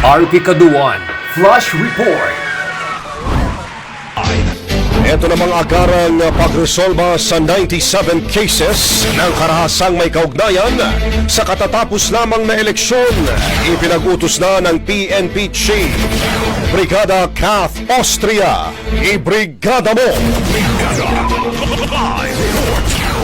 RP Kaduan Flash Report. Ito namang agarang pagresolba sa 97 cases ng karahasang may kaugnayan sa katatapos lamang na eleksyon. Ipinag-utos na ng PNP Chief Brigada Kath Austria. Ibrigada mo!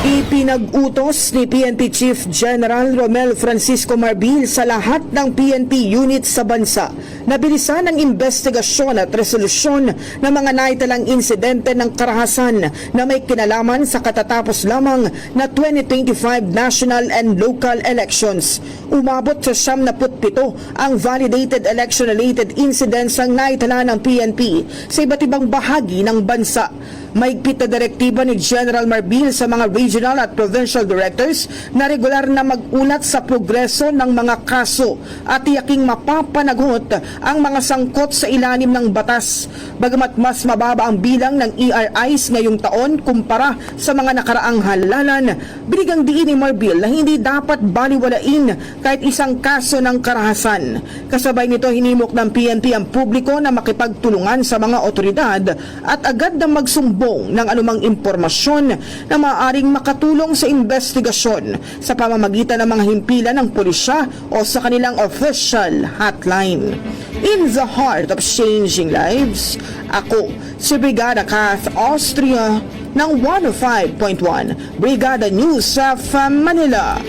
Ipinag-utos ni PNP Chief General Romel Francisco Marbil sa lahat ng PNP units sa bansa na bilisan ang investigasyon at resolusyon ng mga naitalang insidente ng karahasan na may kinalaman sa katatapos lamang na 2025 national and local elections. Umabot sa 77 ang validated election-related incidents ang naitala ng PNP sa iba't ibang bahagi ng bansa. Mahigpit na direktiba ni General Marbil sa mga regional at provincial directors na regular na mag-ulat sa progreso ng mga kaso at tiyaking mapapanagot ang mga sangkot sa ilalim ng batas. Bagamat mas mababa ang bilang ng ERIs ngayong taon kumpara sa mga nakaraang halalan, binigang diin ni Marbil na hindi dapat baliwalain kahit isang kaso ng karahasan. Kasabay nito, hinimok ng PNP ang publiko na makipagtulungan sa mga otoridad at agad na magsumbong ng anumang impormasyon na maaaring makatulong sa investigasyon sa pamamagitan ng mga himpilan ng pulisya o sa kanilang official hotline. In the heart of changing lives, ako si Brigada Kath Austria ng 105.1 Brigada News sa Manila.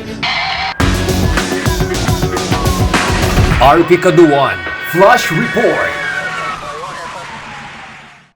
RP Kaduan Flash Report.